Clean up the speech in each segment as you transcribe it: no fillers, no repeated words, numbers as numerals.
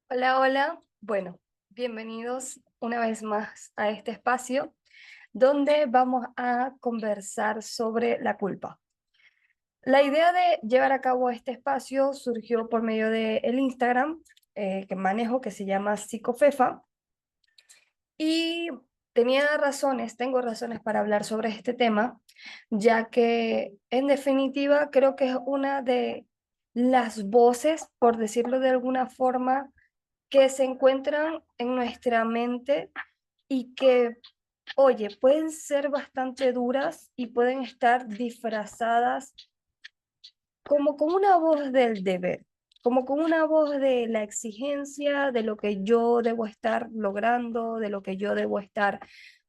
Hola, hola. Bueno, bienvenidos una vez más a este espacio donde vamos a conversar sobre la culpa. La idea de llevar a cabo este espacio surgió por medio del Instagram que manejo, que se llama Psicofefa, y tengo razones para hablar sobre este tema, ya que en definitiva creo que es una de las voces, por decirlo de alguna forma, que se encuentran en nuestra mente y que, oye, pueden ser bastante duras y pueden estar disfrazadas como con una voz del deber, como con una voz de la exigencia, de lo que yo debo estar logrando, de lo que yo debo estar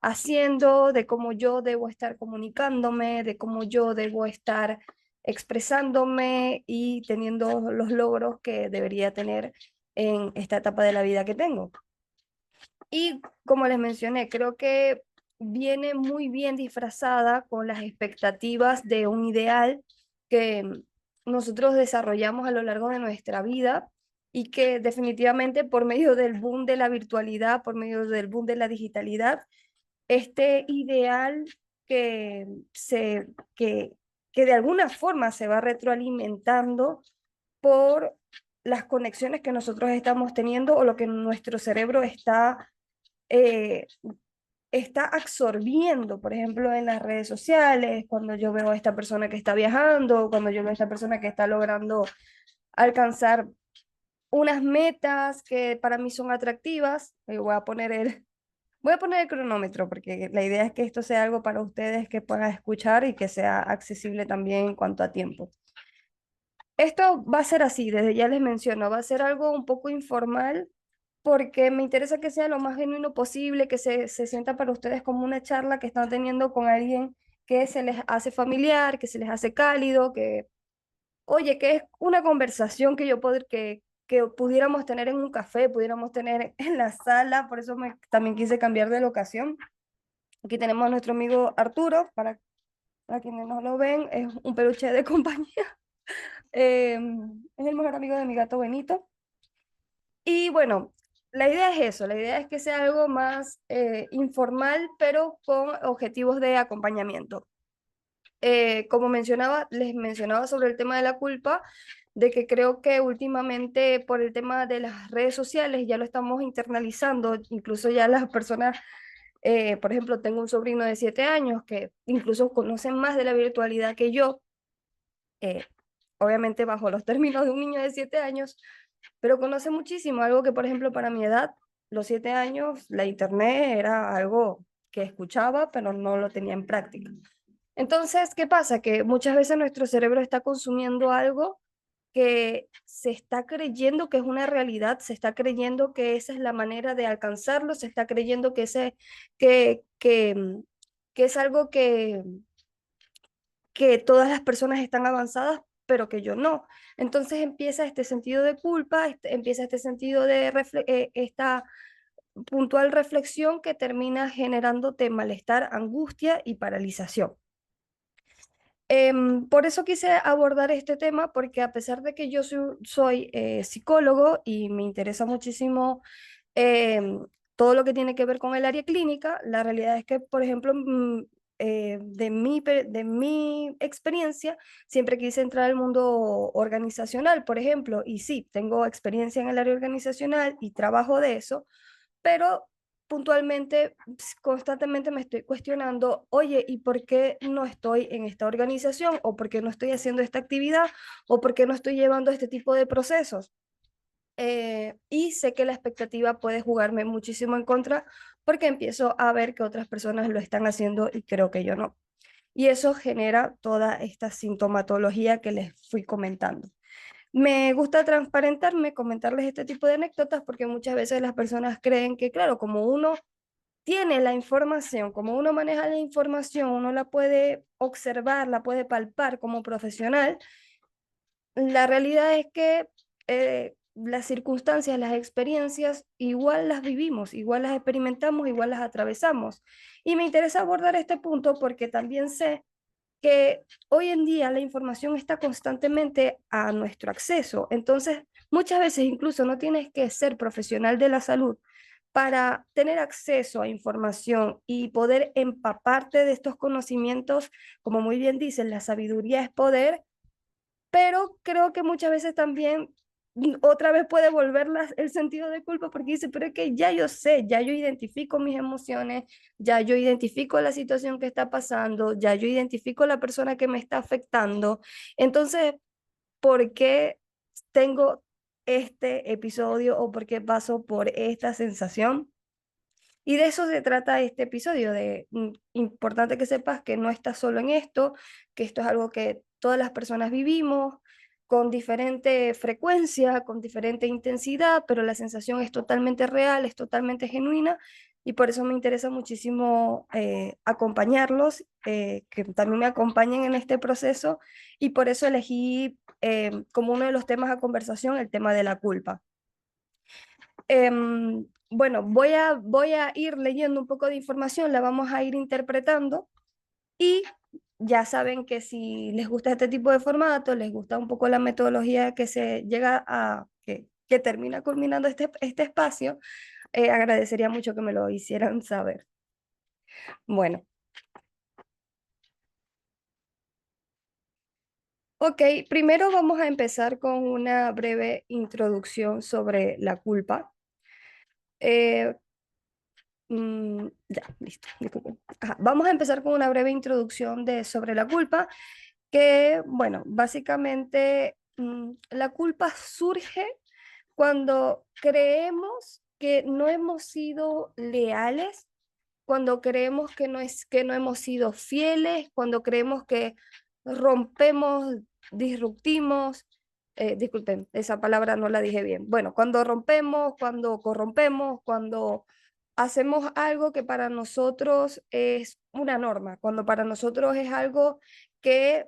haciendo, de cómo yo debo estar comunicándome, de cómo yo debo estar expresándome y teniendo los logros que debería tener en esta etapa de la vida que tengo. Y como les mencioné, creo que viene muy bien disfrazada con las expectativas de un ideal que nosotros desarrollamos a lo largo de nuestra vida y que definitivamente por medio del boom de la virtualidad, por medio del boom de la digitalidad, este ideal que, se, que, que de alguna forma se va retroalimentando por las conexiones que nosotros estamos teniendo o lo que nuestro cerebro eh, está absorbiendo, por ejemplo, en las redes sociales, cuando yo veo a esta persona que está viajando, cuando yo veo a esta persona que está logrando alcanzar unas metas que para mí son atractivas. Voy a poner el cronómetro porque la idea es que esto sea algo para ustedes que puedan escuchar y que sea accesible también en cuanto a tiempo. Esto va a ser así, desde ya les menciono, va a ser algo un poco informal porque me interesa que sea lo más genuino posible, que se sienta para ustedes como una charla que están teniendo con alguien que se les hace familiar, que se les hace cálido, que, oye, que es una conversación que que pudiéramos tener en un café, pudiéramos tener en la sala, por eso también quise cambiar de locación. Aquí tenemos a nuestro amigo Arturo, para quienes no lo ven, es un peluche de compañía. Es el mejor amigo de mi gato Benito. Y bueno, la idea es eso, la idea es que sea algo más informal, pero con objetivos de acompañamiento. Como les mencionaba sobre el tema de la culpa, de que creo que últimamente por el tema de las redes sociales ya lo estamos internalizando, incluso ya las personas, por ejemplo, tengo un sobrino de 7 años que incluso conocen más de la virtualidad que yo, eh, obviamente bajo los términos de un niño de 7 años, pero conoce muchísimo, algo que por ejemplo para mi edad, los 7 años, la internet era algo que escuchaba, pero no lo tenía en práctica. Entonces, ¿qué pasa? Que muchas veces nuestro cerebro está consumiendo algo que se está creyendo que es una realidad, se está creyendo que esa es la manera de alcanzarlo, se está creyendo que, que, mm, que es algo que todas las personas están avanzadas, pero que yo no. Entonces empieza este sentido de culpa, empieza este sentido de esta puntual reflexión que termina generándote malestar, angustia y paralización. Por eso quise abordar este tema, porque a pesar de que yo soy psicólogo y me interesa muchísimo em, todo lo que tiene que ver con el área clínica, la realidad es que, por ejemplo, de mi experiencia, siempre quise entrar al mundo organizacional, por ejemplo, y sí, tengo experiencia en el área organizacional y trabajo de eso, pero puntualmente, constantemente me estoy cuestionando, oye, ¿y por qué no estoy en esta organización? ¿O por qué no estoy haciendo esta actividad? ¿O por qué no estoy llevando este tipo de procesos? Y sé que la expectativa puede jugarme muchísimo en contra porque empiezo a ver que otras personas lo están haciendo y creo que yo no. Y eso genera toda esta sintomatología que les fui comentando. Me gusta transparentarme, comentarles este tipo de anécdotas porque muchas veces las personas creen que, claro, como uno tiene la información, como uno maneja la información, uno la puede observar, la puede palpar como profesional. La realidad es que las circunstancias, las experiencias, igual las vivimos, igual las experimentamos, igual las atravesamos. Y me interesa abordar este punto porque también sé que hoy en día la información está constantemente a nuestro acceso. Entonces, muchas veces incluso no tienes que ser profesional de la salud para tener acceso a información y poder empaparte de estos conocimientos. Como muy bien dicen, la sabiduría es poder, pero creo que muchas veces también otra vez puede volver el sentido de culpa porque dice, pero es que ya yo sé, ya yo identifico mis emociones, ya yo identifico la situación que está pasando, ya yo identifico la persona que me está afectando. Entonces, ¿por qué tengo este episodio o por qué paso por esta sensación? Y de eso se trata este episodio, de importante que sepas que no estás solo en esto, que esto es algo que todas las personas vivimos con diferente frecuencia, con diferente intensidad, pero la sensación es totalmente real, es totalmente genuina y por eso me interesa muchísimo acompañarlos, que también me acompañen en este proceso y por eso elegí como uno de los temas a conversación el tema de la culpa. Bueno, voy a ir leyendo un poco de información, la vamos a ir interpretando y ya saben que si les gusta este tipo de formato, les gusta un poco la metodología que se llega a, que termina culminando este espacio, agradecería mucho que me lo hicieran saber. Bueno, ok, primero vamos a empezar con una breve introducción sobre la culpa. Eh, ya, listo. Disculpen. Ajá, vamos a empezar con una breve introducción sobre la culpa, que, bueno, básicamente la culpa surge cuando creemos que no hemos sido leales, cuando creemos que no hemos sido fieles, cuando creemos que rompemos, disruptimos, disculpen, esa palabra no la dije bien. Bueno, cuando rompemos, cuando corrompemos, cuando hacemos algo que para nosotros es una norma, cuando para nosotros es algo que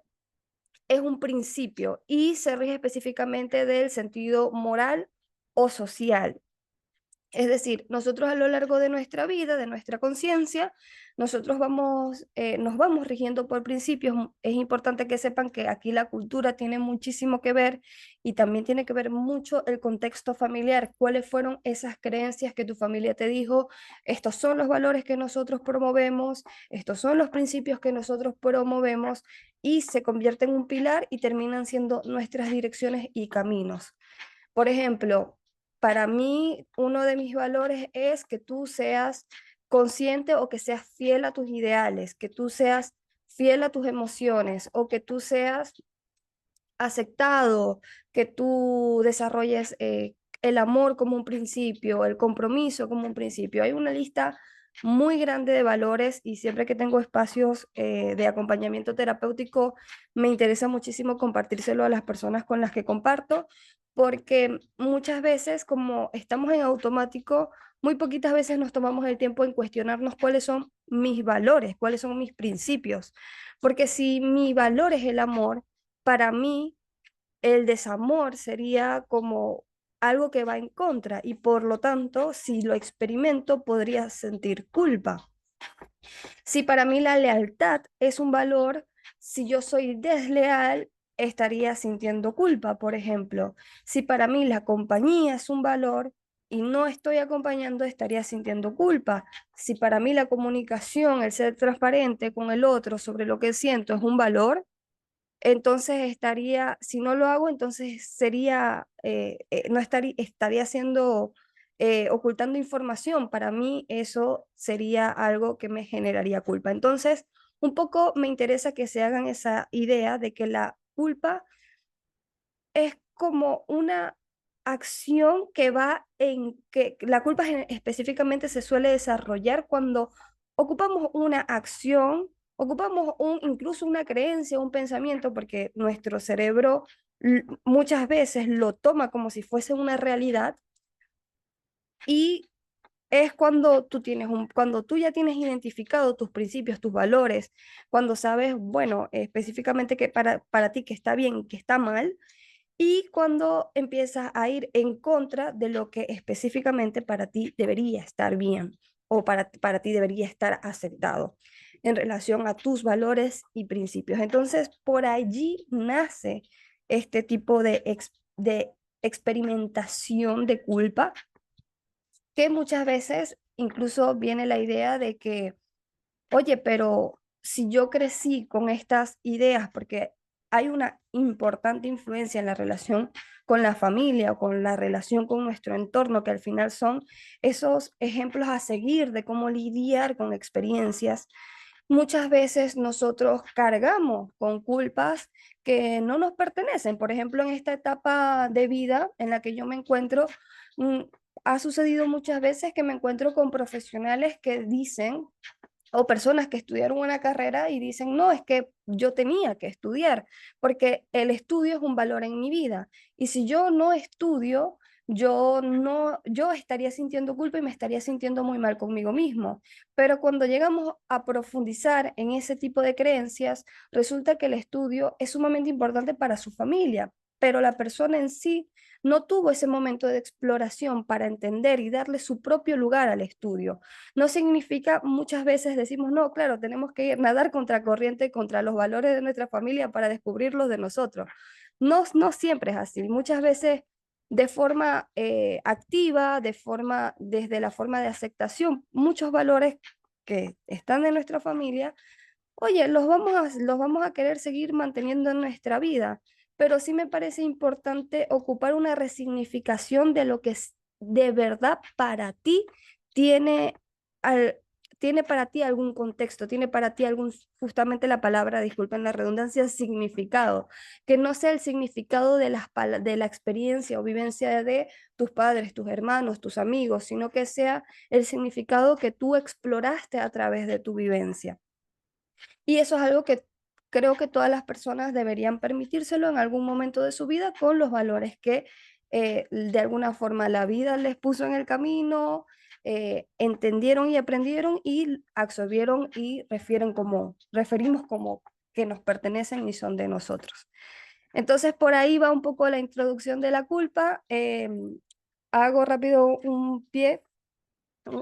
es un principio y se rige específicamente del sentido moral o social. Es decir, nosotros a lo largo de nuestra vida, de nuestra conciencia, nosotros nos vamos rigiendo por principios. Es importante que sepan que aquí la cultura tiene muchísimo que ver y también tiene que ver mucho el contexto familiar. ¿Cuáles fueron esas creencias que tu familia te dijo? Estos son los valores que nosotros promovemos, estos son los principios que nosotros promovemos y se convierten en un pilar y terminan siendo nuestras direcciones y caminos. Por ejemplo, para mí uno de mis valores es que tú seas consciente o que seas fiel a tus ideales, que tú seas fiel a tus emociones o que tú seas aceptado, que tú desarrolles el amor como un principio, el compromiso como un principio. Hay una lista muy grande de valores y siempre que tengo espacios de acompañamiento terapéutico, me interesa muchísimo compartírselo a las personas con las que comparto, porque muchas veces como estamos en automático, muy poquitas veces nos tomamos el tiempo en cuestionarnos cuáles son mis valores, cuáles son mis principios, porque si mi valor es el amor, para mí el desamor sería como algo que va en contra y por lo tanto, si lo experimento, podría sentir culpa. Si para mí la lealtad es un valor, si yo soy desleal, estaría sintiendo culpa, por ejemplo. Si para mí la compañía es un valor y no estoy acompañando, estaría sintiendo culpa. Si para mí la comunicación, el ser transparente con el otro sobre lo que siento es un valor, entonces estaría, si no lo hago, entonces sería, no estaría haciendo, ocultando información. Para mí eso sería algo que me generaría culpa. Entonces, un poco me interesa que se hagan esa idea de que la culpa es como una acción que va en que la culpa específicamente se suele desarrollar cuando ocupamos una acción, ocupamos incluso una creencia, un pensamiento, porque nuestro cerebro muchas veces lo toma como si fuese una realidad y es cuando cuando tú ya tienes identificado tus principios, tus valores, cuando sabes, bueno, específicamente que para ti que está bien, que está mal, y cuando empiezas a ir en contra de lo que específicamente para ti debería estar bien o para ti debería estar aceptado. en relación a tus valores y principios. Entonces, por allí nace este tipo de experimentación de culpa, que muchas veces incluso viene la idea de que, oye, pero si yo crecí con estas ideas, porque hay una importante influencia en la relación con la familia o con la relación con nuestro entorno, que al final son esos ejemplos a seguir de cómo lidiar con experiencias. Muchas veces nosotros cargamos con culpas que no nos pertenecen. Por ejemplo, en esta etapa de vida en la que yo me encuentro, mm, ha sucedido muchas veces que me encuentro con profesionales que dicen, o personas que estudiaron una carrera y dicen, no, es que yo tenía que estudiar, porque el estudio es un valor en mi vida. Y si yo no estudio, yo estaría sintiendo culpa y me estaría sintiendo muy mal conmigo mismo. Pero cuando llegamos a profundizar en ese tipo de creencias, resulta que el estudio es sumamente importante para su familia, pero la persona en sí no tuvo ese momento de exploración para entender y darle su propio lugar al estudio. No significa, muchas veces decimos, no, claro, tenemos que ir nadar contra corriente, contra los valores de nuestra familia para descubrirlos de nosotros. No, no siempre es así. Muchas veces de forma activa, desde la forma de aceptación, muchos valores que están en nuestra familia, oye, los vamos a querer seguir manteniendo en nuestra vida, pero sí me parece importante ocupar una resignificación de lo que de verdad para ti tiene, al, tiene para ti algún contexto, tiene para ti algún, justamente la palabra, disculpen la redundancia, significado, que no sea el significado de de la experiencia o vivencia de tus padres, tus hermanos, tus amigos, sino que sea el significado que tú exploraste a través de tu vivencia. Y eso es algo que creo que todas las personas deberían permitírselo en algún momento de su vida con los valores que de alguna forma la vida les puso en el camino, entendieron y aprendieron y absorbieron y referimos como que nos pertenecen y son de nosotros. Entonces, por ahí va un poco la introducción de la culpa. Hago rápido un pie,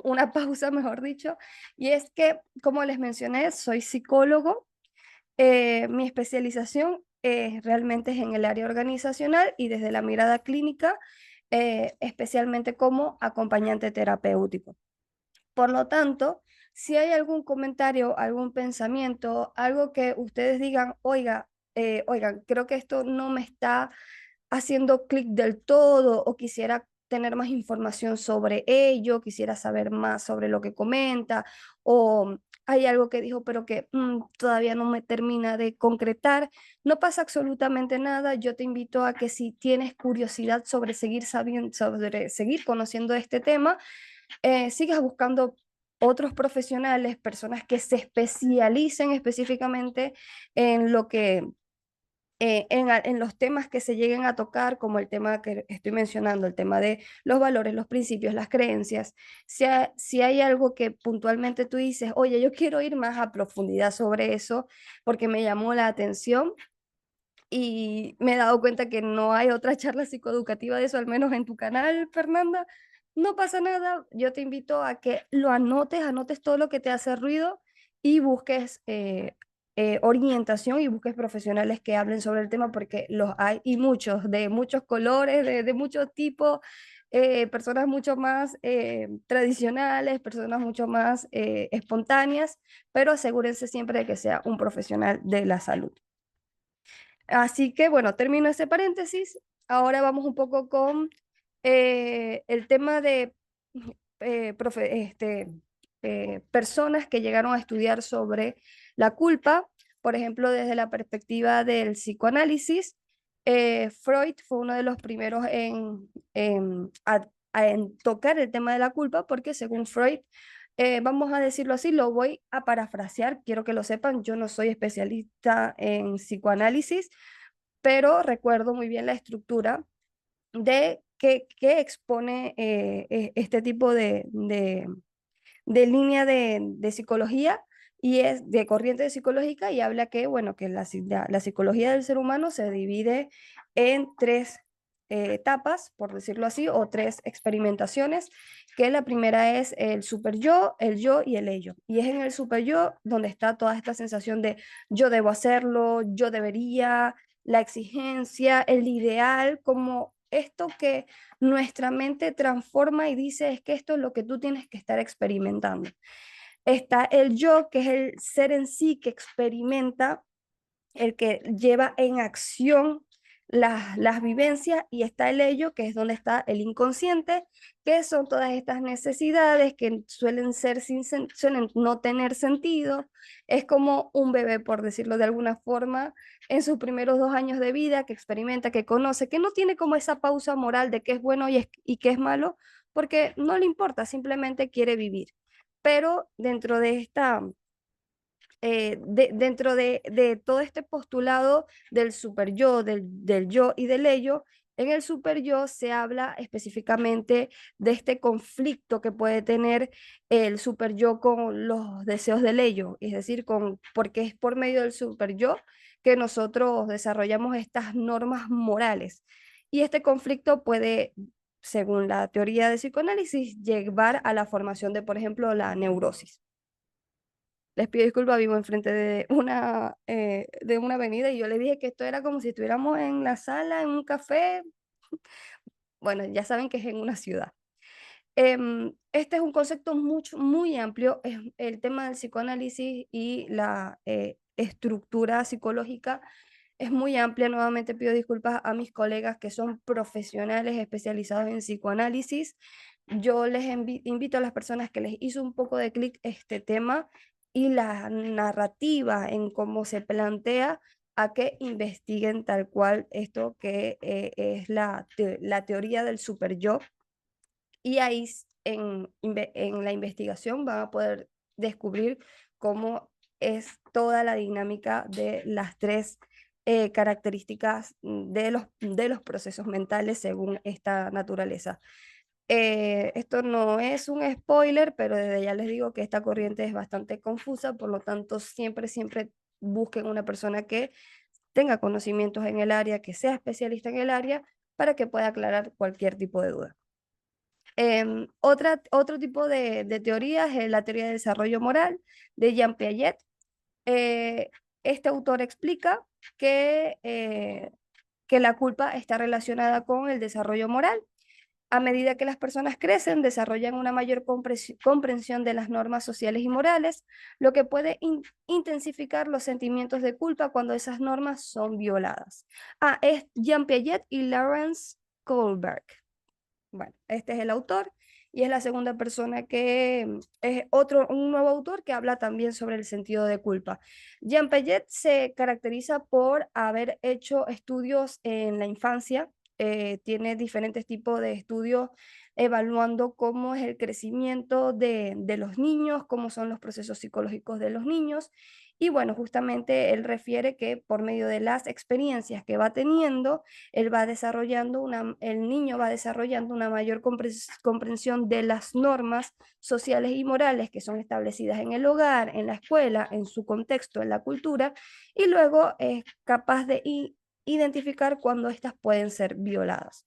una pausa, mejor dicho, y es que, como les mencioné, soy psicólogo. Mi especialización realmente es en el área organizacional y desde la mirada clínica, especialmente como acompañante terapéutico. Por lo tanto, si hay algún comentario, algún pensamiento, algo que ustedes digan, oigan, creo que esto no me está haciendo clic del todo o quisiera tener más información sobre ello, quisiera saber más sobre lo que comenta o hay algo que dijo pero que todavía no me termina de concretar, no pasa absolutamente nada. Yo te invito a que si tienes curiosidad sobre seguir sabiendo, sobre seguir conociendo este tema, sigas buscando otros profesionales, personas que se especialicen específicamente en lo que en los temas que se lleguen a tocar, como el tema que estoy mencionando, el tema de los valores, los principios, las creencias, si hay algo que puntualmente tú dices, oye, yo quiero ir más a profundidad sobre eso porque me llamó la atención y me he dado cuenta que no hay otra charla psicoeducativa de eso, al menos en tu canal, Fernanda, no pasa nada. Yo te invito a que lo anotes, anotes todo lo que te hace ruido y busques orientación y busques profesionales que hablen sobre el tema porque los hay y muchos, de muchos colores, de muchos tipos, personas mucho más tradicionales, personas mucho más espontáneas, pero asegúrense siempre de que sea un profesional de la salud. Así que bueno, termino ese paréntesis. Ahora vamos un poco con el tema de personas que llegaron a estudiar sobre la culpa, por ejemplo, desde la perspectiva del psicoanálisis. Freud fue uno de los primeros en tocar el tema de la culpa, porque según Freud, vamos a decirlo así, lo voy a parafrasear, quiero que lo sepan, yo no soy especialista en psicoanálisis, pero recuerdo muy bien la estructura de que expone este tipo de línea de psicología y es de corriente psicológica y habla que, bueno, que la psicología del ser humano se divide en tres. etapas, por decirlo así, o 3 experimentaciones, que la primera es el super yo, el yo y el ello. Y es en el super yo donde está toda esta sensación de yo debo hacerlo, yo debería, la exigencia, el ideal, como esto que nuestra mente transforma y dice es que esto es lo que tú tienes que estar experimentando. Está el yo, que es el ser en sí que experimenta, el que lleva en acción las vivencias, y está el ello, que es donde está el inconsciente, que son todas estas necesidades que suelen ser suelen no tener sentido. Es como un bebé, por decirlo de alguna forma, en sus primeros 2 años de vida, que experimenta, que conoce, que no tiene como esa pausa moral de qué es bueno y qué es malo, porque no le importa, simplemente quiere vivir. Pero dentro de dentro de todo este postulado del super yo, del yo y del ello, en el super yo se habla específicamente de este conflicto que puede tener el super yo con los deseos del ello, es decir, porque es por medio del super yo que nosotros desarrollamos estas normas morales. Y este conflicto puede, según la teoría de psicoanálisis, llevar a la formación de, por ejemplo, la neurosis. Les pido disculpas, vivo enfrente de una avenida y yo les dije que esto era como si estuviéramos en la sala, en un café. Bueno, ya saben que es en una ciudad. Este es un concepto muy amplio, es el tema del psicoanálisis y la estructura psicológica es muy amplia. Nuevamente pido disculpas a mis colegas que son profesionales especializados en psicoanálisis. Yo les invito a las personas que les hizo un poco de clic este tema y la narrativa en cómo se plantea, a que investiguen tal cual esto que es la teoría del super yo, y ahí en la investigación van a poder descubrir cómo es toda la dinámica de las 3 características de los procesos mentales según esta naturaleza. Esto no es un spoiler, pero desde ya les digo que esta corriente es bastante confusa, por lo tanto siempre busquen una persona que tenga conocimientos en el área, que sea especialista en el área, para que pueda aclarar cualquier tipo de duda. Otro tipo de teorías es la teoría del desarrollo moral de Jean Piaget. Eh, este autor explica que la culpa está relacionada con el desarrollo moral. A medida que las personas crecen, desarrollan una mayor comprensión de las normas sociales y morales, lo que puede intensificar los sentimientos de culpa cuando esas normas son violadas. Es Jean Piaget y Lawrence Kohlberg. Bueno, este es el autor y es la segunda persona que es un nuevo autor que habla también sobre el sentido de culpa. Jean Piaget se caracteriza por haber hecho estudios en la infancia. Tiene diferentes tipos de estudios evaluando cómo es el crecimiento de los niños, cómo son los procesos psicológicos de los niños. Y bueno, justamente él refiere que por medio de las experiencias que va teniendo, el niño va desarrollando una mayor comprensión de las normas sociales y morales que son establecidas en el hogar, en la escuela, en su contexto, en la cultura, y luego es capaz de identificar cuando éstas pueden ser violadas.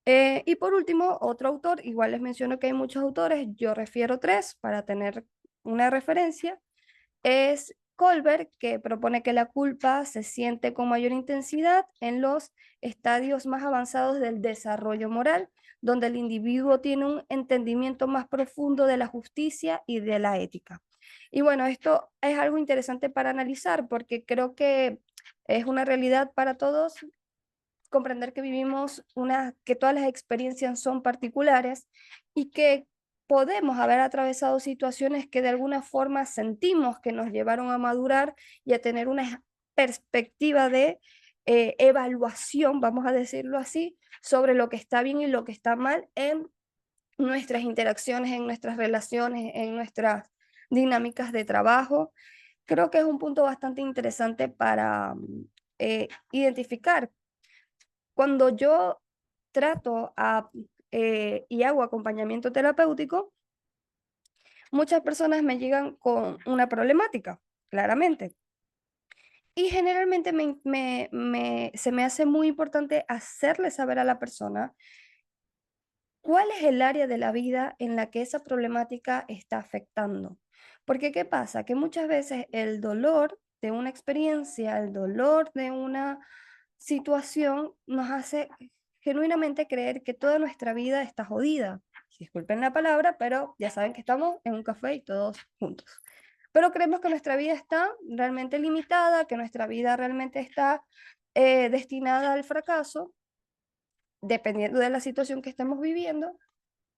Y por último, otro autor, igual les menciono que hay muchos autores, yo refiero 3 para tener una referencia. Es Kohlberg, que propone que la culpa se siente con mayor intensidad en los estadios más avanzados del desarrollo moral, donde el individuo tiene un entendimiento más profundo de la justicia y de la ética. Y bueno, esto es algo interesante para analizar porque creo que es una realidad para todos comprender que que todas las experiencias son particulares y que podemos haber atravesado situaciones que de alguna forma sentimos que nos llevaron a madurar y a tener una perspectiva de evaluación, vamos a decirlo así, sobre lo que está bien y lo que está mal en nuestras interacciones, en nuestras relaciones, en nuestras dinámicas de trabajo. Creo que es un punto bastante interesante para identificar cuando yo y hago acompañamiento terapéutico. Muchas personas me llegan con una problemática, claramente. Y generalmente se me hace muy importante hacerle saber a la persona cuál es el área de la vida en la que esa problemática está afectando. Porque ¿qué pasa? Que muchas veces el dolor de una experiencia, el dolor de una situación nos hace genuinamente creer que toda nuestra vida está jodida. Disculpen la palabra, pero ya saben que estamos en un café y todos juntos. Pero creemos que nuestra vida está realmente limitada, que nuestra vida realmente está destinada al fracaso, dependiendo de la situación que estemos viviendo,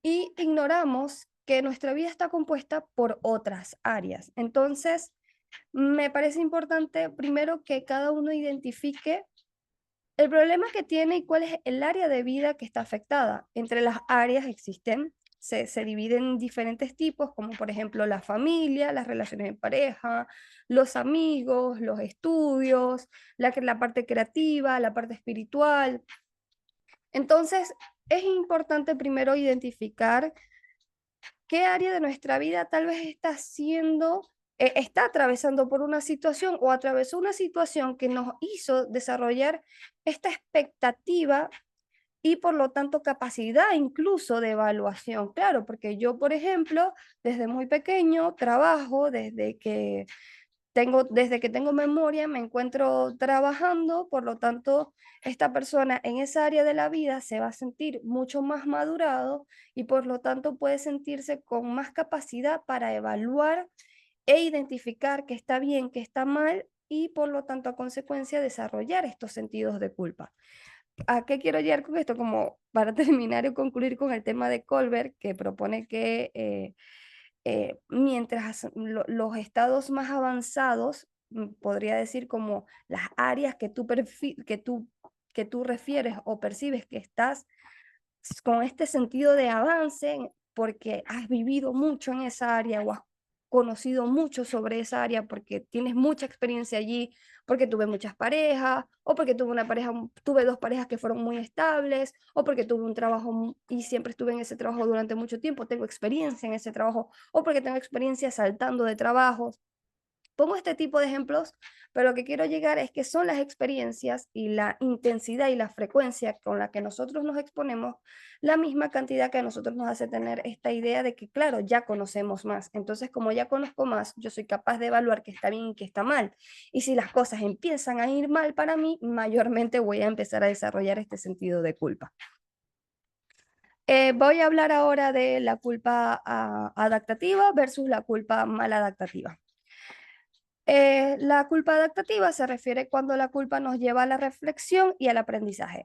y ignoramos que nuestra vida está compuesta por otras áreas. Entonces, me parece importante primero que cada uno identifique el problema que tiene y cuál es el área de vida que está afectada. Entre las áreas existen, se dividen en diferentes tipos, como por ejemplo la familia, las relaciones de pareja, los amigos, los estudios, la parte creativa, la parte espiritual. Entonces, es importante primero identificar qué área de nuestra vida tal vez está atravesando por una situación o atravesó una situación que nos hizo desarrollar esta expectativa y por lo tanto capacidad incluso de evaluación. Claro, porque yo, por ejemplo, desde muy pequeño trabajo, desde que tengo memoria, me encuentro trabajando, por lo tanto, esta persona en esa área de la vida se va a sentir mucho más madurado y por lo tanto puede sentirse con más capacidad para evaluar e identificar qué está bien, qué está mal y por lo tanto a consecuencia desarrollar estos sentidos de culpa. ¿A qué quiero llegar con esto? Como para terminar y concluir con el tema de Colbert, que propone que mientras los estados más avanzados, podría decir como las áreas que tú refieres o percibes que estás con este sentido de avance porque has vivido mucho en esa área o has conocido mucho sobre esa área porque tienes mucha experiencia allí, porque tuve muchas parejas, o porque tuve dos parejas que fueron muy estables, o porque tuve un trabajo y siempre estuve en ese trabajo durante mucho tiempo, tengo experiencia en ese trabajo, o porque tengo experiencia saltando de trabajos. Pongo este tipo de ejemplos, pero lo que quiero llegar es que son las experiencias y la intensidad y la frecuencia con la que nosotros nos exponemos, la misma cantidad que a nosotros nos hace tener esta idea de que, claro, ya conocemos más. Entonces, como ya conozco más, yo soy capaz de evaluar qué está bien y qué está mal. Y si las cosas empiezan a ir mal para mí, mayormente voy a empezar a desarrollar este sentido de culpa. Voy a hablar ahora de la culpa adaptativa versus la culpa maladaptativa. La culpa adaptativa se refiere cuando la culpa nos lleva a la reflexión y al aprendizaje.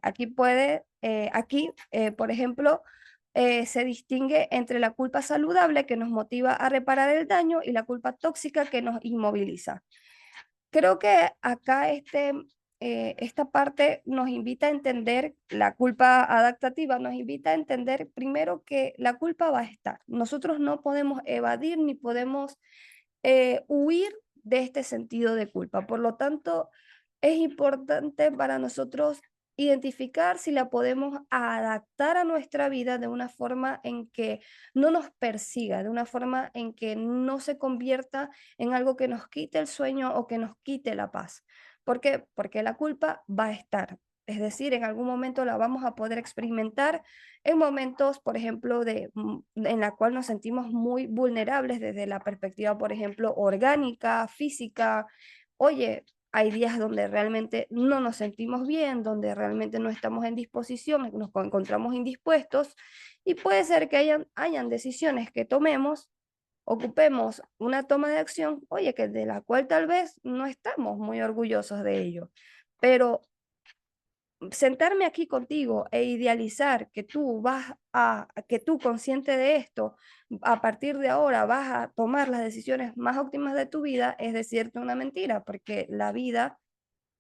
Por ejemplo, se distingue entre la culpa saludable que nos motiva a reparar el daño y la culpa tóxica que nos inmoviliza. Creo que acá esta parte nos invita a entender, la culpa adaptativa nos invita a entender primero que la culpa va a estar. Nosotros no podemos evadir ni podemos huir de este sentido de culpa. Por lo tanto, es importante para nosotros identificar si la podemos adaptar a nuestra vida de una forma en que no nos persiga, de una forma en que no se convierta en algo que nos quite el sueño o que nos quite la paz. ¿Por qué? Porque la culpa va a estar. Es decir, en algún momento la vamos a poder experimentar en momentos, por ejemplo, en la cual nos sentimos muy vulnerables desde la perspectiva, por ejemplo, orgánica, física. Oye, hay días donde realmente no nos sentimos bien, donde realmente no estamos en disposición, nos encontramos indispuestos y puede ser que hayan decisiones que tomemos, ocupemos una toma de acción, oye, que de la cual tal vez no estamos muy orgullosos de ello, pero sentarme aquí contigo e idealizar que tú consciente de esto, a partir de ahora vas a tomar las decisiones más óptimas de tu vida, es decirte una mentira, porque la vida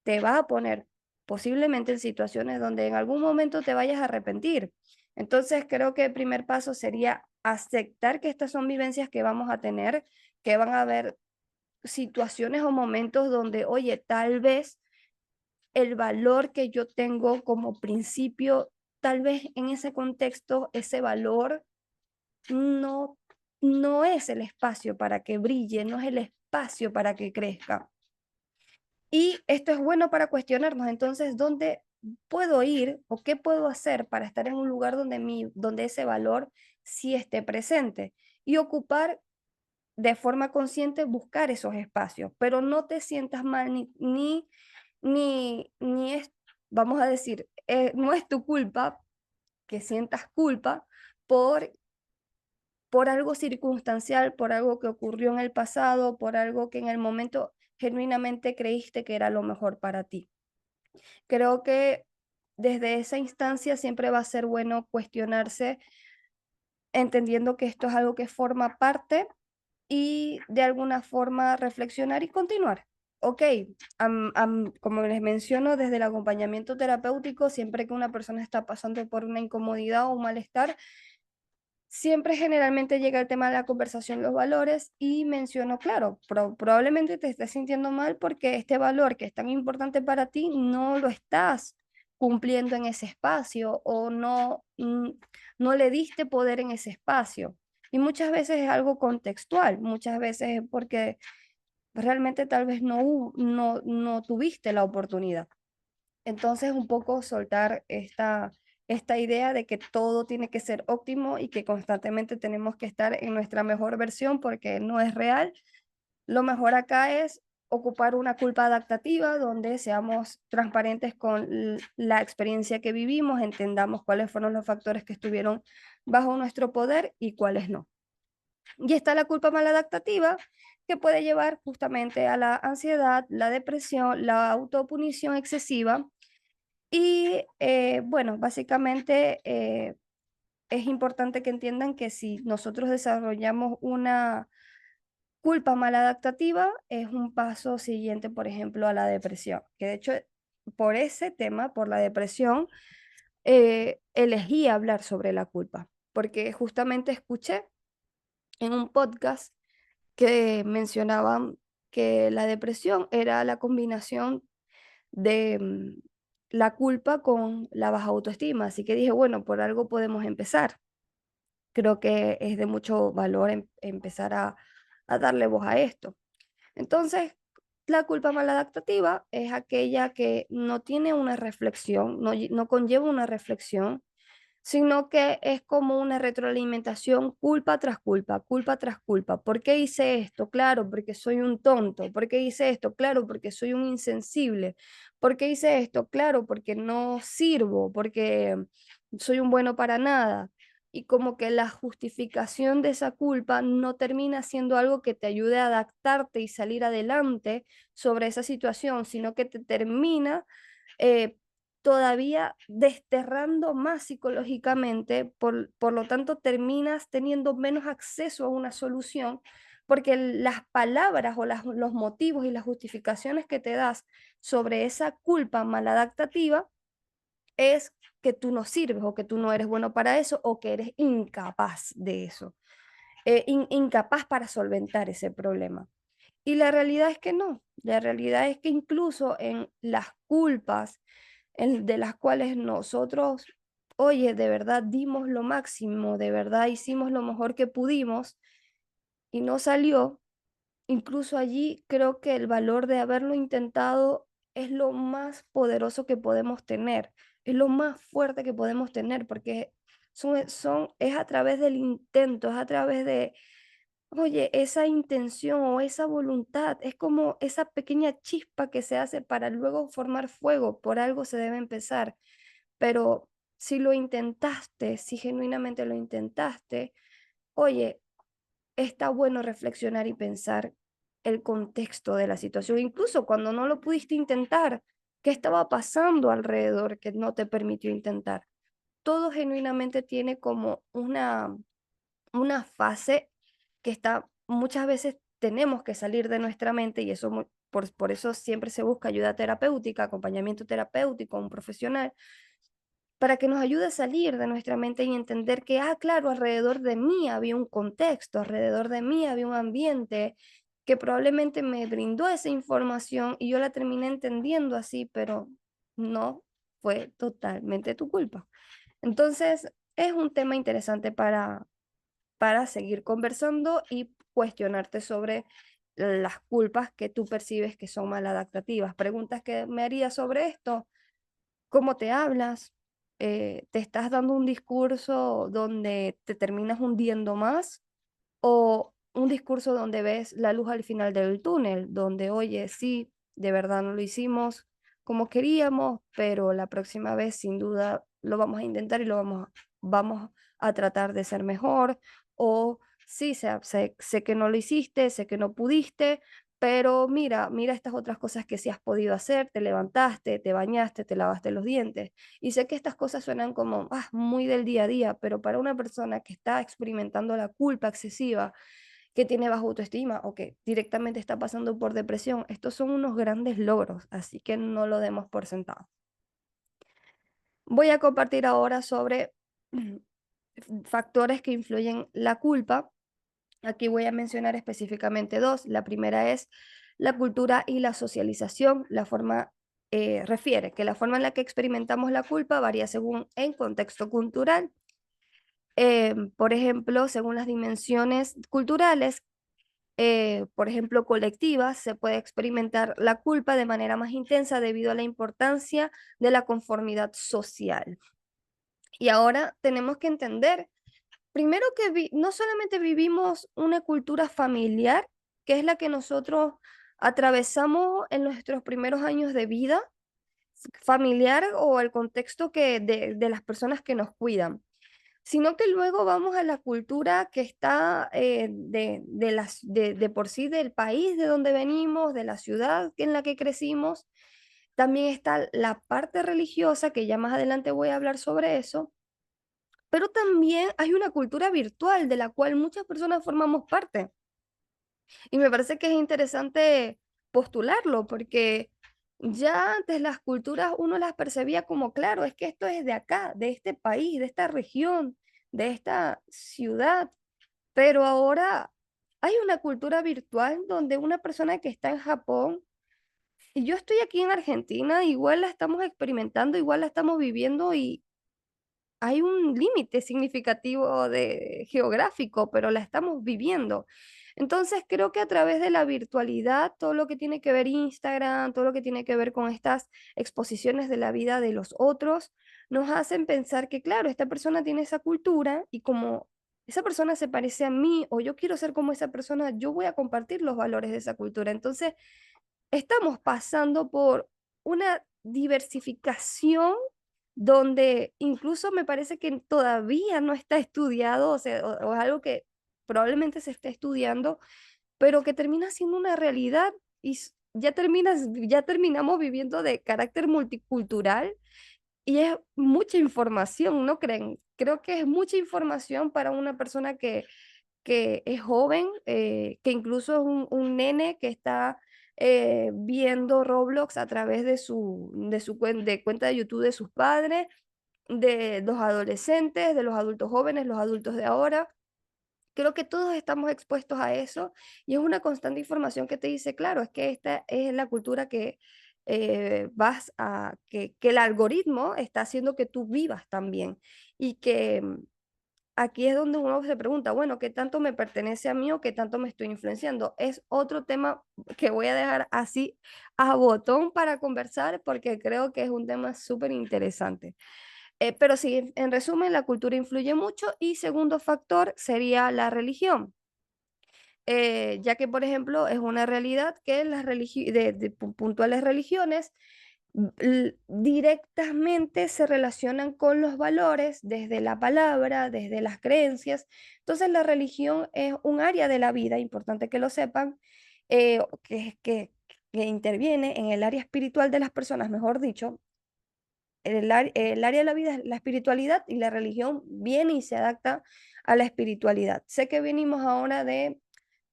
te va a poner posiblemente en situaciones donde en algún momento te vayas a arrepentir. Entonces, creo que el primer paso sería aceptar que estas son vivencias que vamos a tener, que van a haber situaciones o momentos donde, oye, tal vez el valor que yo tengo como principio, tal vez en ese contexto, ese valor no, no es el espacio para que brille, no es el espacio para que crezca. Y esto es bueno para cuestionarnos. Entonces, ¿dónde puedo ir o qué puedo hacer para estar en un lugar donde ese valor sí esté presente? Y ocupar de forma consciente, buscar esos espacios, pero no te sientas mal ni es, vamos a decir, no es tu culpa que sientas culpa por, por algo circunstancial, por algo que ocurrió en el pasado, por algo que en el momento genuinamente creíste que era lo mejor para ti. Creo que desde esa instancia siempre va a ser bueno cuestionarse, entendiendo que esto es algo que forma parte y de alguna forma reflexionar y continuar. Ok, como les menciono, desde el acompañamiento terapéutico, siempre que una persona está pasando por una incomodidad o un malestar, siempre generalmente llega el tema de la conversación, los valores, y menciono, claro, probablemente te estés sintiendo mal porque este valor que es tan importante para ti no lo estás cumpliendo en ese espacio o no le diste poder en ese espacio. Y muchas veces es algo contextual, muchas veces es porque realmente tal vez no tuviste la oportunidad. Entonces, un poco soltar esta idea de que todo tiene que ser óptimo y que constantemente tenemos que estar en nuestra mejor versión porque no es real. Lo mejor acá es ocupar una culpa adaptativa donde seamos transparentes con la experiencia que vivimos, entendamos cuáles fueron los factores que estuvieron bajo nuestro poder y cuáles no. Y está la culpa maladaptativa, que puede llevar justamente a la ansiedad, la depresión, la autopunición excesiva y bueno, básicamente es importante que entiendan que si nosotros desarrollamos una culpa maladaptativa, es un paso siguiente, por ejemplo, a la depresión. Que de hecho, por ese tema, por la depresión, elegí hablar sobre la culpa, porque justamente escuché en un podcast que mencionaban que la depresión era la combinación de la culpa con la baja autoestima. Así que dije, bueno, por algo podemos empezar. Creo que es de mucho valor empezar a darle voz a esto. Entonces, la culpa maladaptativa es aquella que no tiene una reflexión, no conlleva una reflexión, sino que es como una retroalimentación, culpa tras culpa, culpa tras culpa. ¿Por qué hice esto? Claro, porque soy un tonto. ¿Por qué hice esto? Claro, porque soy un insensible. ¿Por qué hice esto? Claro, porque no sirvo, porque soy un bueno para nada. Y como que la justificación de esa culpa no termina siendo algo que te ayude a adaptarte y salir adelante sobre esa situación, sino que te termina eh, todavía desterrando más psicológicamente, por lo tanto terminas teniendo menos acceso a una solución, porque las palabras o los motivos y las justificaciones que te das sobre esa culpa maladaptativa es que tú no sirves o que tú no eres bueno para eso o que eres incapaz de eso, incapaz para solventar ese problema. Y la realidad es que no, la realidad es que incluso en las culpas de las cuales nosotros, oye, de verdad dimos lo máximo, de verdad hicimos lo mejor que pudimos y no salió, incluso allí creo que el valor de haberlo intentado es lo más poderoso que podemos tener, es lo más fuerte que podemos tener, porque es a través del intento, es a través de, oye, esa intención o esa voluntad, es como esa pequeña chispa que se hace para luego formar fuego, por algo se debe empezar. Pero si lo intentaste, si genuinamente lo intentaste, oye, está bueno reflexionar y pensar el contexto de la situación, incluso cuando no lo pudiste intentar, ¿qué estaba pasando alrededor que no te permitió intentar? Todo genuinamente tiene como una fase que está, muchas veces tenemos que salir de nuestra mente y eso, por eso siempre se busca ayuda terapéutica, acompañamiento terapéutico, un profesional, para que nos ayude a salir de nuestra mente y entender que, ah, claro, alrededor de mí había un contexto, alrededor de mí había un ambiente que probablemente me brindó esa información y yo la terminé entendiendo así, pero no fue totalmente tu culpa. Entonces, es un tema interesante para seguir conversando y cuestionarte sobre las culpas que tú percibes que son maladaptativas. Preguntas que me haría sobre esto: ¿cómo te hablas? ¿Te estás dando un discurso donde te terminas hundiendo más? ¿O un discurso donde ves la luz al final del túnel, donde, oye, sí, de verdad no lo hicimos como queríamos, pero la próxima vez sin duda lo vamos a intentar y vamos a tratar de ser mejor? O sí, sé que no lo hiciste, sé que no pudiste, pero mira estas otras cosas que sí has podido hacer: te levantaste, te bañaste, te lavaste los dientes. Y sé que estas cosas suenan como muy del día a día, pero para una persona que está experimentando la culpa excesiva, que tiene baja autoestima o que directamente está pasando por depresión, estos son unos grandes logros, así que no lo demos por sentado. Voy a compartir ahora sobre factores que influyen la culpa. Aquí voy a mencionar específicamente dos. La primera es la cultura y la socialización. Refiere que la forma en la que experimentamos la culpa varía según el contexto cultural. Por ejemplo, según las dimensiones culturales, por ejemplo, colectivas, se puede experimentar la culpa de manera más intensa debido a la importancia de la conformidad social. Y ahora tenemos que entender, primero, que no solamente vivimos una cultura familiar, que es la que nosotros atravesamos en nuestros primeros años de vida, familiar o el contexto de las personas que nos cuidan, sino que luego vamos a la cultura que está de por sí del país de donde venimos, de la ciudad en la que crecimos. También está la parte religiosa, que ya más adelante voy a hablar sobre eso, pero también hay una cultura virtual de la cual muchas personas formamos parte. Y me parece que es interesante postularlo, porque ya antes las culturas uno las percibía como, claro, es que esto es de acá, de este país, de esta región, de esta ciudad, pero ahora hay una cultura virtual donde una persona que está en Japón y yo estoy aquí en Argentina, igual la estamos experimentando, igual la estamos viviendo, y hay un límite significativo de geográfico, pero la estamos viviendo. Entonces, creo que a través de la virtualidad, todo lo que tiene que ver Instagram, todo lo que tiene que ver con estas exposiciones de la vida de los otros, nos hacen pensar que, claro, esta persona tiene esa cultura y como esa persona se parece a mí o yo quiero ser como esa persona, yo voy a compartir los valores de esa cultura. Entonces, estamos pasando por una diversificación donde incluso me parece que todavía no está estudiado, o sea, o es algo que probablemente se esté estudiando, pero que termina siendo una realidad y ya terminamos viviendo de carácter multicultural, y es mucha información, ¿no creen? Creo que es mucha información para una persona que es joven, que incluso es un nene que está viendo Roblox a través de cuenta de YouTube de sus padres, de los adolescentes, de los adultos jóvenes, los adultos de ahora. Creo que todos estamos expuestos a eso y es una constante información que te dice, claro, es que esta es la cultura que el algoritmo está haciendo que tú vivas también, y que aquí es donde uno se pregunta, bueno, ¿qué tanto me pertenece a mí o qué tanto me estoy influenciando? Es otro tema que voy a dejar así a botón para conversar, porque creo que es un tema súper interesante. Pero sí, en resumen, la cultura influye mucho, y segundo factor sería la religión. Ya que, por ejemplo, es una realidad que puntuales religiones directamente se relacionan con los valores desde la palabra, desde las creencias. Entonces, la religión es un área de la vida, importante que lo sepan, que interviene en el área espiritual de las personas, mejor dicho. El área de la vida es la espiritualidad, y la religión viene y se adapta a la espiritualidad. Sé que venimos ahora de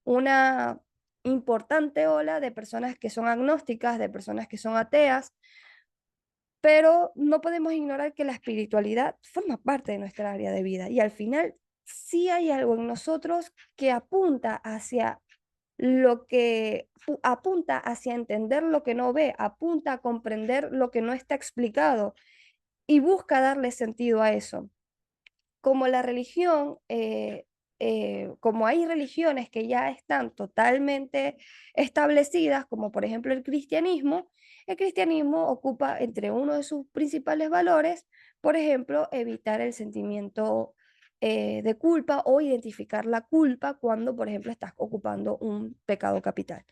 una importante ola de personas que son agnósticas, de personas que son ateas, pero no podemos ignorar que la espiritualidad forma parte de nuestra área de vida, y al final sí hay algo en nosotros que apunta hacia entender lo que no ve, apunta a comprender lo que no está explicado y busca darle sentido a eso. Como la religión, como hay religiones que ya están totalmente establecidas, como por ejemplo el cristianismo ocupa entre uno de sus principales valores, por ejemplo, evitar el sentimiento de culpa o identificar la culpa cuando, por ejemplo, estás ocupando un pecado capital.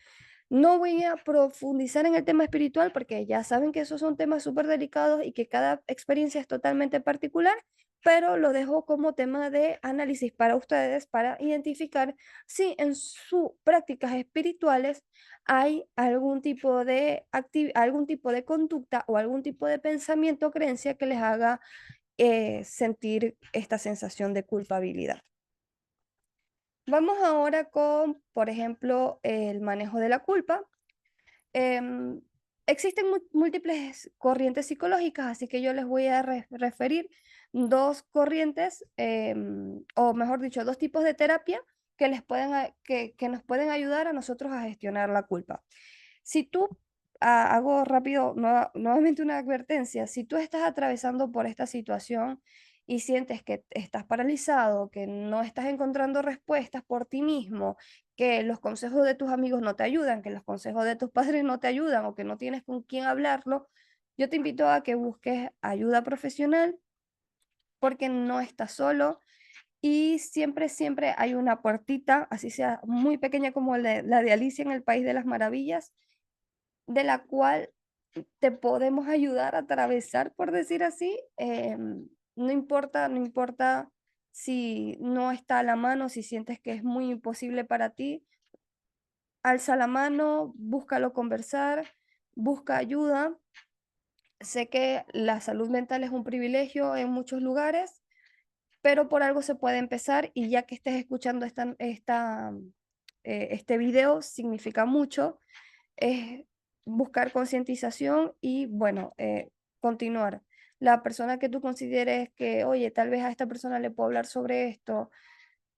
No voy a profundizar en el tema espiritual porque ya saben que esos son temas súper delicados y que cada experiencia es totalmente particular, pero lo dejo como tema de análisis para ustedes, para identificar si en sus prácticas espirituales hay algún tipo de conducta o algún tipo de pensamiento o creencia que les haga sentir esta sensación de culpabilidad. Vamos ahora con, por ejemplo, el manejo de la culpa. Em, Existen múltiples corrientes psicológicas, así que yo les voy a referir dos corrientes, o mejor dicho, dos tipos de terapia que, que nos pueden ayudar a nosotros a gestionar la culpa. Si tú, hago rápido, nuevamente una advertencia, si tú estás atravesando por esta situación y sientes que estás paralizado, que no estás encontrando respuestas por ti mismo, que los consejos de tus amigos no te ayudan, que los consejos de tus padres no te ayudan o que no tienes con quién hablarlo, yo te invito a que busques ayuda profesional porque no estás solo y siempre, siempre hay una puertita, así sea muy pequeña como la de Alicia en el País de las Maravillas, de la cual te podemos ayudar a atravesar, por decir así. No importa, no importa si no está a la mano, si sientes que es muy imposible para ti, alza la mano, búscalo conversar, busca ayuda. Sé que la salud mental es un privilegio en muchos lugares, pero por algo se puede empezar y ya que estés escuchando este video significa mucho, es buscar concientización y bueno, continuar. La persona que tú consideres que, oye, tal vez a esta persona le puedo hablar sobre esto,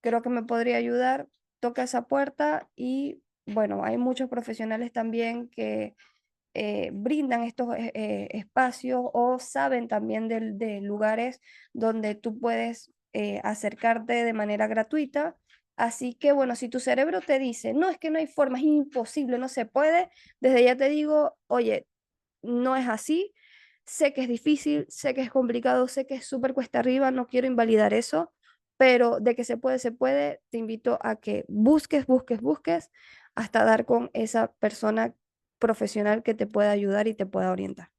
creo que me podría ayudar, toca esa puerta y bueno, hay muchos profesionales también que brindan estos espacios o saben también de lugares donde tú puedes acercarte de manera gratuita. Así que bueno, si tu cerebro te dice, no, es que no hay forma, es imposible, no se puede, desde ya te digo, oye, no es así, sé que es difícil, sé que es complicado, sé que es súper cuesta arriba, no quiero invalidar eso, pero de que se puede, te invito a que busques, busques, busques hasta dar con esa persona profesional que te pueda ayudar y te pueda orientar.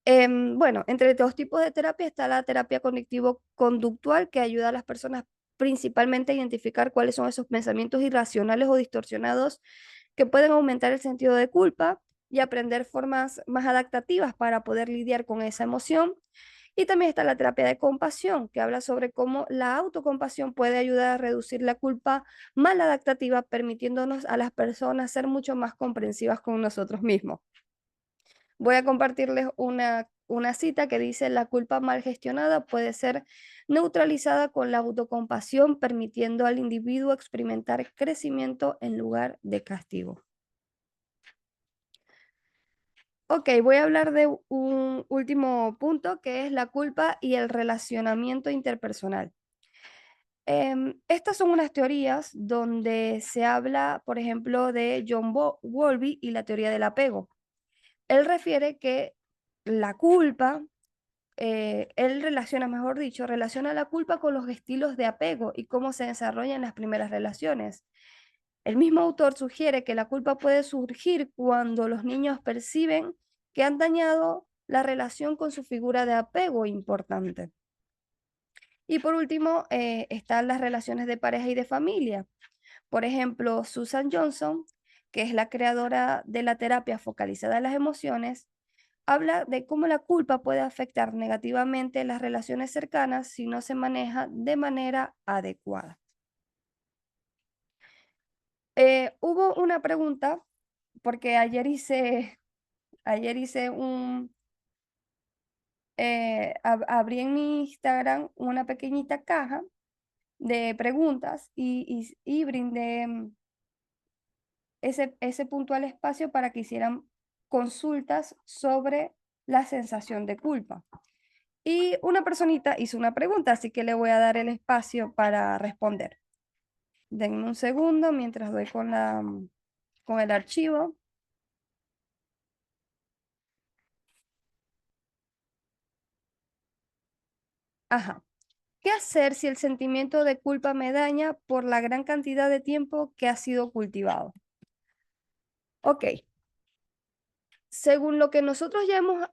Bueno, entre dos tipos de terapia está la terapia cognitivo-conductual que ayuda a las personas principalmente a identificar cuáles son esos pensamientos irracionales o distorsionados que pueden aumentar el sentido de culpa y aprender formas más adaptativas para poder lidiar con esa emoción. Y también está la terapia de compasión, que habla sobre cómo la autocompasión puede ayudar a reducir la culpa mal adaptativa, permitiéndonos a las personas ser mucho más comprensivas con nosotros mismos. Voy a compartirles una cita que dice, la culpa mal gestionada puede ser neutralizada con la autocompasión, permitiendo al individuo experimentar crecimiento en lugar de castigo. Ok, voy a hablar de un último punto que es la culpa y el relacionamiento interpersonal. Estas son unas teorías donde se habla, por ejemplo, de John Bowlby y la teoría del apego. Él refiere que la culpa, él relaciona, mejor dicho, relaciona la culpa con los estilos de apego y cómo se desarrollan las primeras relaciones. El mismo autor sugiere que la culpa puede surgir cuando los niños perciben que han dañado la relación con su figura de apego importante. Y por último, están las relaciones de pareja y de familia. Por ejemplo, Susan Johnson, que es la creadora de la terapia focalizada en las emociones, habla de cómo la culpa puede afectar negativamente las relaciones cercanas si no se maneja de manera adecuada. Hubo una pregunta, porque ayer hice abrí en mi Instagram una pequeñita caja de preguntas y brindé ese puntual espacio para que hicieran consultas sobre la sensación de culpa. Y una personita hizo una pregunta, así que le voy a dar el espacio para responder. Denme un segundo mientras doy con el archivo. Ajá. ¿Qué hacer si el sentimiento de culpa me daña por la gran cantidad de tiempo que ha sido cultivado? Ok, según lo que nosotros ya hemos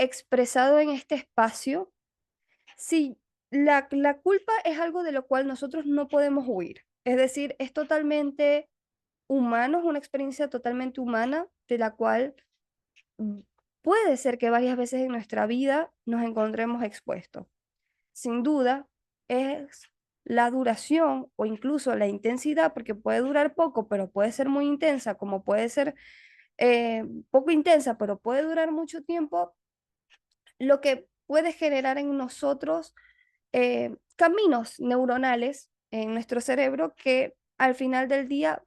expresado en este espacio, si la culpa es algo de lo cual nosotros no podemos huir, es decir, es totalmente humano, es una experiencia totalmente humana de la cual mm, puede ser que varias veces en nuestra vida nos encontremos expuestos. Sin duda, es la duración o incluso la intensidad, porque puede durar poco, pero puede ser muy intensa, como puede ser poco intensa, pero puede durar mucho tiempo, lo que puede generar en nosotros caminos neuronales en nuestro cerebro que al final del día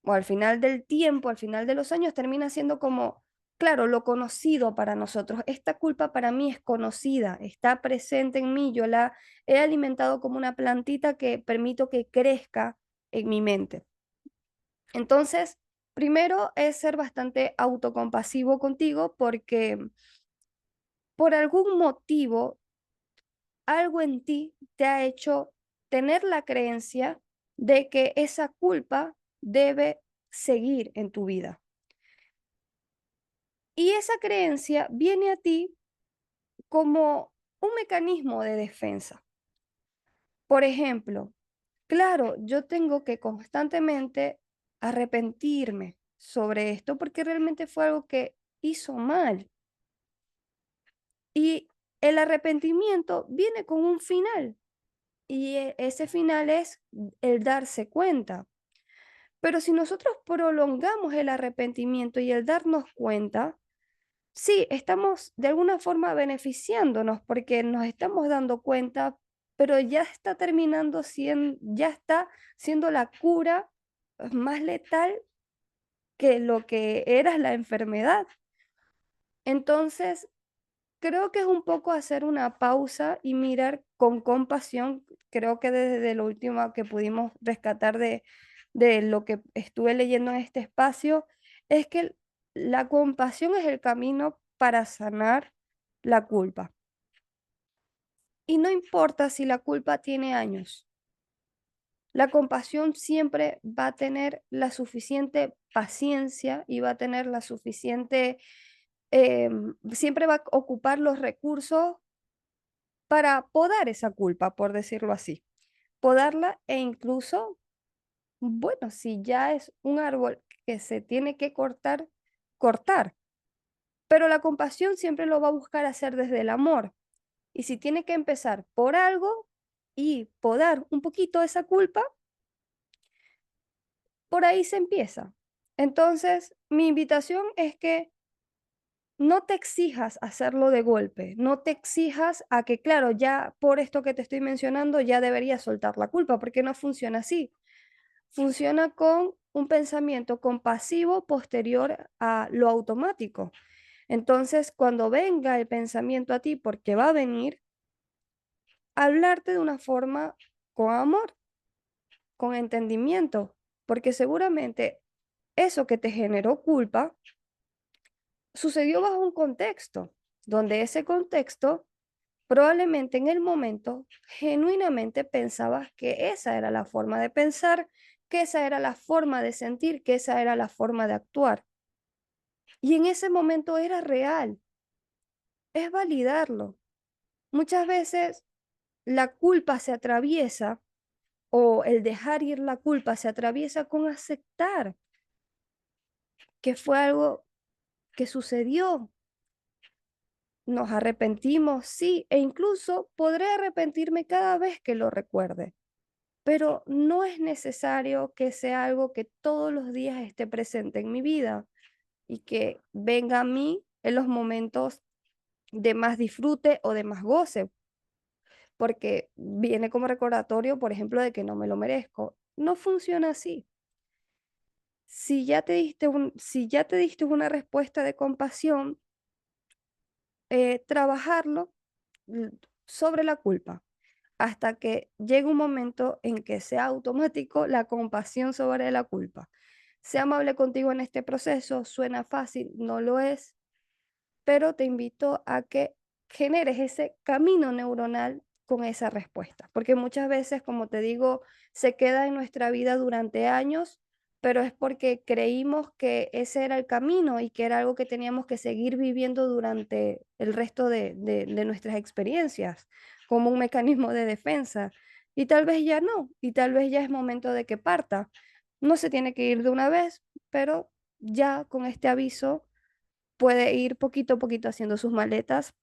o al final del tiempo, al final de los años, termina siendo como, claro, lo conocido para nosotros. Esta culpa para mí es conocida, está presente en mí, yo la he alimentado como una plantita que permito que crezca en mi mente. Entonces, primero es ser bastante autocompasivo contigo porque por algún motivo, algo en ti te ha hecho tener la creencia de que esa culpa debe seguir en tu vida. Y esa creencia viene a ti como un mecanismo de defensa. Por ejemplo, claro, yo tengo que constantemente arrepentirme sobre esto porque realmente fue algo que hizo mal. Y el arrepentimiento viene con un final y ese final es el darse cuenta. Pero si nosotros prolongamos el arrepentimiento y el darnos cuenta, sí, estamos de alguna forma beneficiándonos porque nos estamos dando cuenta, pero ya está terminando siendo, ya está siendo la cura más letal que lo que era la enfermedad. Entonces, creo que es un poco hacer una pausa y mirar con compasión. Creo que desde lo último que pudimos rescatar de lo que estuve leyendo en este espacio, es que la compasión es el camino para sanar la culpa. Y no importa si la culpa tiene años, la compasión siempre va a tener la suficiente paciencia y va a tener la suficiente, siempre va a ocupar los recursos para podar esa culpa, por decirlo así. Podarla e incluso, bueno, si ya es un árbol que se tiene que cortar, cortar. Pero la compasión siempre lo va a buscar hacer desde el amor. Y si tiene que empezar por algo y podar un poquito esa culpa, por ahí se empieza. Entonces, mi invitación es que no te exijas hacerlo de golpe, no te exijas a que, claro, ya por esto que te estoy mencionando, ya deberías soltar la culpa, porque no funciona así. Funciona con un pensamiento compasivo posterior a lo automático. Entonces, cuando venga el pensamiento a ti, porque va a venir, hablarte de una forma con amor, con entendimiento, porque seguramente eso que te generó culpa sucedió bajo un contexto, donde ese contexto probablemente en el momento genuinamente pensabas que esa era la forma de pensar, que esa era la forma de sentir, que esa era la forma de actuar. Y en ese momento era real, es validarlo. Muchas veces la culpa se atraviesa o el dejar ir la culpa se atraviesa con aceptar que fue algo que sucedió. Nos arrepentimos, sí, e incluso podré arrepentirme cada vez que lo recuerde, pero no es necesario que sea algo que todos los días esté presente en mi vida y que venga a mí en los momentos de más disfrute o de más goce, porque viene como recordatorio, por ejemplo, de que no me lo merezco. No funciona así. Si ya te diste una respuesta de compasión, trabajarlo sobre la culpa, hasta que llegue un momento en que sea automático la compasión sobre la culpa. Sea amable contigo en este proceso, suena fácil, no lo es, pero te invito a que generes ese camino neuronal con esa respuesta, porque muchas veces, como te digo, se queda en nuestra vida durante años, pero es porque creímos que ese era el camino y que era algo que teníamos que seguir viviendo durante el resto de nuestras experiencias, como un mecanismo de defensa. Y tal vez ya no, y tal vez ya es momento de que parta. No se tiene que ir de una vez, pero ya con este aviso puede ir poquito a poquito haciendo sus maletas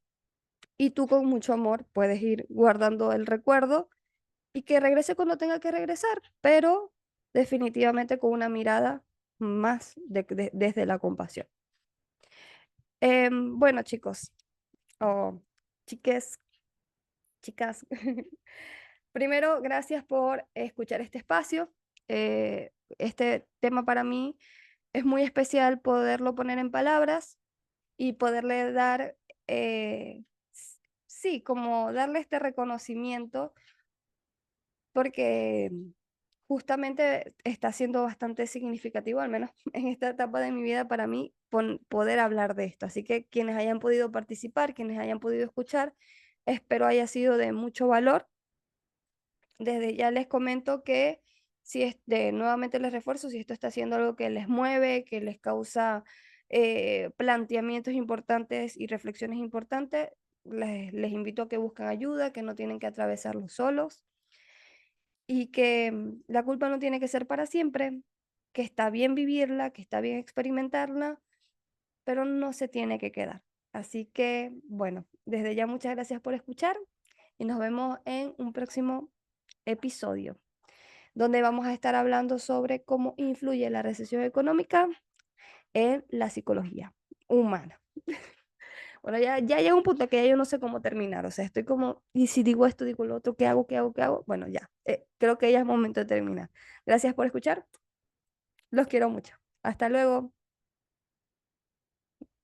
y tú con mucho amor puedes ir guardando el recuerdo y que regrese cuando tenga que regresar, pero definitivamente con una mirada más desde la compasión. Bueno, chicos, o chiques, chicas, primero, gracias por escuchar este espacio. Este tema para mí es muy especial poderlo poner en palabras y poderle dar, sí, como darle este reconocimiento, porque justamente está siendo bastante significativo, al menos en esta etapa de mi vida para mí, poder hablar de esto. Así que quienes hayan podido participar, quienes hayan podido escuchar, espero haya sido de mucho valor. Desde ya les comento que si nuevamente les refuerzo, si esto está haciendo algo que les mueve, que les causa planteamientos importantes y reflexiones importantes, les invito a que busquen ayuda, que no tienen que atravesarlo solos y que la culpa no tiene que ser para siempre, que está bien vivirla, que está bien experimentarla, pero no se tiene que quedar. Así que, bueno, desde ya muchas gracias por escuchar y nos vemos en un próximo episodio, donde vamos a estar hablando sobre cómo influye la recesión económica en la psicología humana. Bueno, ya llega un punto que ya yo no sé cómo terminar, o sea, estoy como, y si digo esto, digo lo otro, ¿qué hago, qué hago, qué hago? Bueno, ya, creo que ya es momento de terminar. Gracias por escuchar, los quiero mucho. Hasta luego.